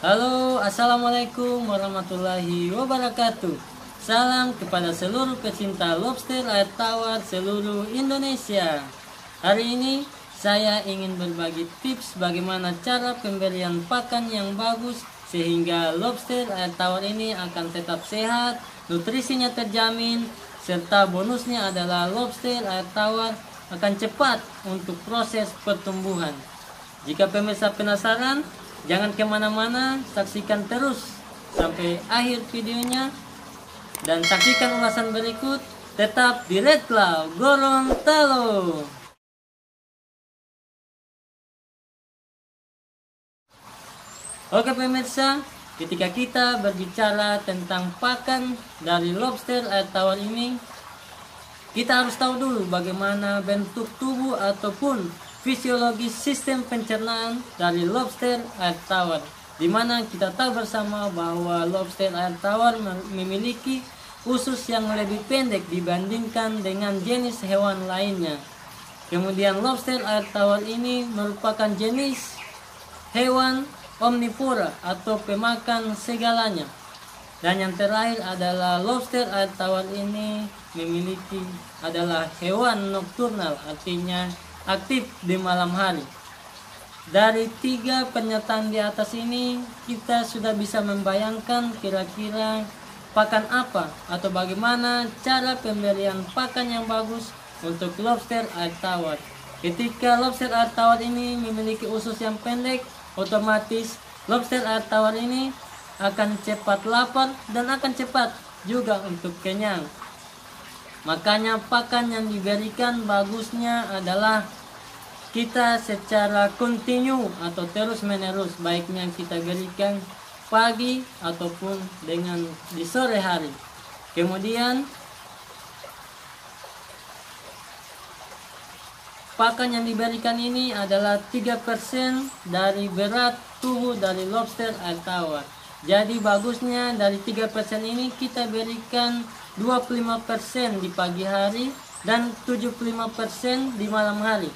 Halo, assalamualaikum warahmatullahi wabarakatuh. Salam kepada seluruh pecinta lobster air tawar seluruh Indonesia. Hari ini saya ingin berbagi tips bagaimana cara pemberian pakan yang bagus sehingga lobster air tawar ini akan tetap sehat, nutrisinya terjamin, serta bonusnya adalah lobster air tawar akan cepat untuk proses pertumbuhan. Jika pemirsa penasaran, jangan kemana-mana, saksikan terus sampai akhir videonya dan saksikan ulasan berikut. Tetap di Red Cloud Gorontalo. Oke pemirsa, ketika kita berbicara tentang pakan dari lobster air tawar ini, kita harus tahu dulu bagaimana bentuk tubuh ataupun fisiologis sistem pencernaan dari lobster air tawar, di mana kita tahu bersama bahwa lobster air tawar memiliki usus yang lebih pendek dibandingkan dengan jenis hewan lainnya. Kemudian lobster air tawar ini merupakan jenis hewan omnivora atau pemakan segalanya. Dan yang terakhir adalah lobster air tawar ini adalah hewan nokturnal, artinya aktif di malam hari. Dari 3 pernyataan di atas ini, kita sudah bisa membayangkan kira-kira pakan apa atau bagaimana cara pemberian pakan yang bagus untuk lobster air tawar. Ketika lobster air tawar ini memiliki usus yang pendek, otomatis lobster air tawar ini akan cepat lapar dan akan cepat juga untuk kenyang. Makanya pakan yang diberikan bagusnya adalah kita secara kontinu atau terus menerus, baiknya kita berikan pagi ataupun dengan di sore hari. Kemudian pakan yang diberikan ini adalah 3% dari berat tubuh dari lobster air tawar. Jadi bagusnya dari 3% ini kita berikan 25% di pagi hari dan 75% di malam hari.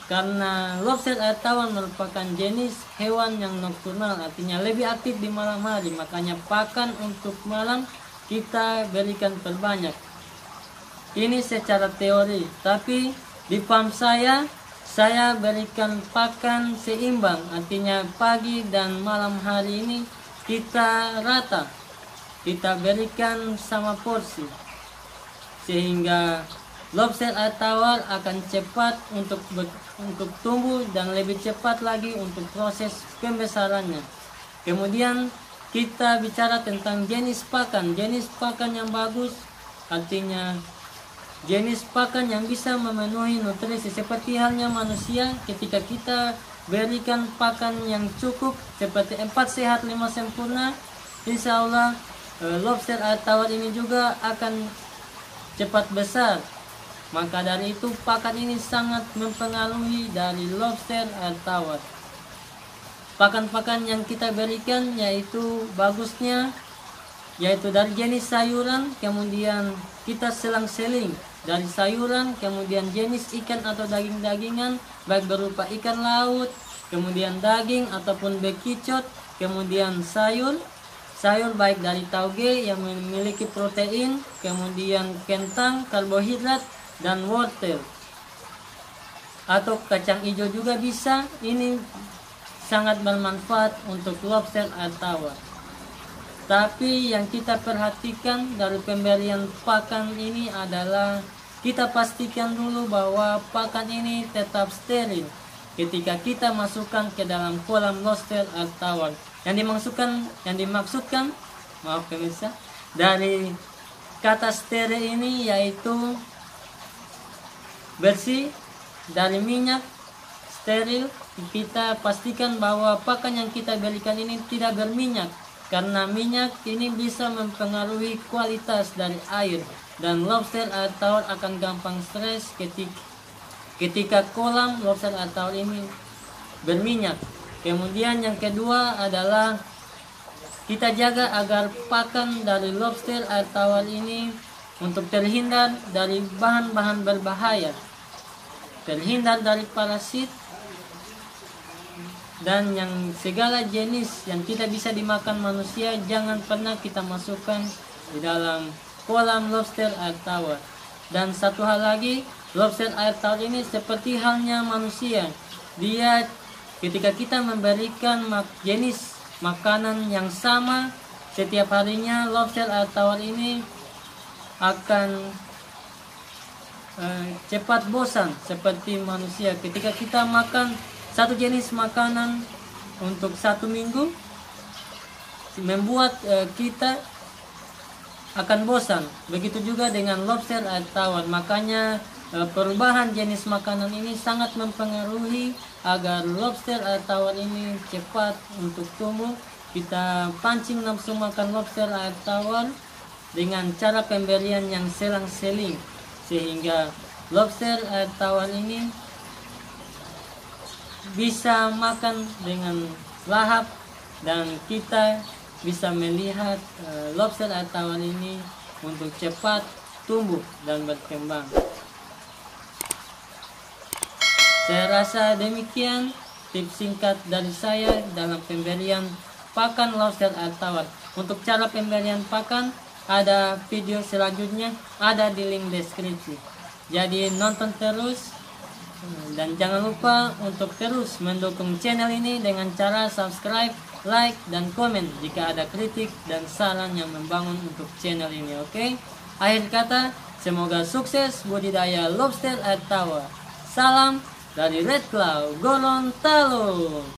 Karena lobster air tawar merupakan jenis hewan yang nokturnal, artinya lebih aktif di malam hari, makanya pakan untuk malam kita berikan perbanyak. Ini secara teori, tapi di farm saya berikan pakan seimbang, artinya pagi dan malam hari ini kita rata, kita berikan sama porsi, sehingga lobster air tawar akan cepat untuk tumbuh dan lebih cepat lagi untuk proses pembesarannya. Kemudian kita bicara tentang jenis pakan yang bagus, artinya jenis pakan yang bisa memenuhi nutrisi seperti halnya manusia. Ketika kita berikan pakan yang cukup seperti 4 sehat 5 sempurna, insya Allah lobster air tawar ini juga akan cepat besar. Maka dari itu pakan ini sangat mempengaruhi dari lobster air tawar. Pakan-pakan yang kita berikan yaitu bagusnya yaitu dari jenis sayuran, kemudian kita selang-seling dari sayuran, kemudian jenis ikan atau daging-dagingan baik berupa ikan laut, kemudian daging ataupun bekicot, kemudian sayur baik dari tauge yang memiliki protein, kemudian kentang, karbohidrat, dan wortel atau kacang hijau juga bisa. Ini sangat bermanfaat untuk lobster air tawar. Tapi yang kita perhatikan dari pemberian pakan ini adalah kita pastikan dulu bahwa pakan ini tetap steril ketika kita masukkan ke dalam kolam lobster air tawar. Yang dimaksudkan maaf pemirsa, dari kata steril ini yaitu bersih dari minyak, steril. Kita pastikan bahwa pakan yang kita berikan ini tidak berminyak, karena minyak ini bisa mempengaruhi kualitas dari air dan lobster air tawar akan gampang stres ketika kolam lobster air tawar ini berminyak. Kemudian yang kedua adalah kita jaga agar pakan dari lobster air tawar ini untuk terhindar dari bahan-bahan berbahaya, terhindar dari parasit, dan yang segala jenis yang tidak bisa dimakan manusia jangan pernah kita masukkan di dalam kolam lobster air tawar. Dan satu hal lagi, lobster air tawar ini seperti halnya manusia. Dia ketika kita memberikan jenis makanan yang sama setiap harinya, lobster air tawar ini akan cepat bosan seperti manusia. Ketika kita makan satu jenis makanan untuk 1 minggu, membuat kita akan bosan. Begitu juga dengan lobster air tawar. Makanya perubahan jenis makanan ini sangat mempengaruhi agar lobster air tawar ini cepat untuk tumbuh. Kita pancing nafsu makan lobster air tawar dengan cara pemberian yang selang-seling, sehingga lobster air tawar ini bisa makan dengan lahap dan kita bisa melihat lobster air tawar ini untuk cepat tumbuh dan berkembang. Saya rasa demikian tips singkat dari saya dalam pemberian pakan lobster air tawar. Untuk cara pemberian pakan ada video selanjutnya, ada di link deskripsi. Jadi nonton terus dan jangan lupa untuk terus mendukung channel ini dengan cara subscribe, like, dan komen jika ada kritik dan saran yang membangun untuk channel ini. Oke? Akhir kata, semoga sukses budidaya lobster air tawar. Salam dari Red Cloud Gorontalo.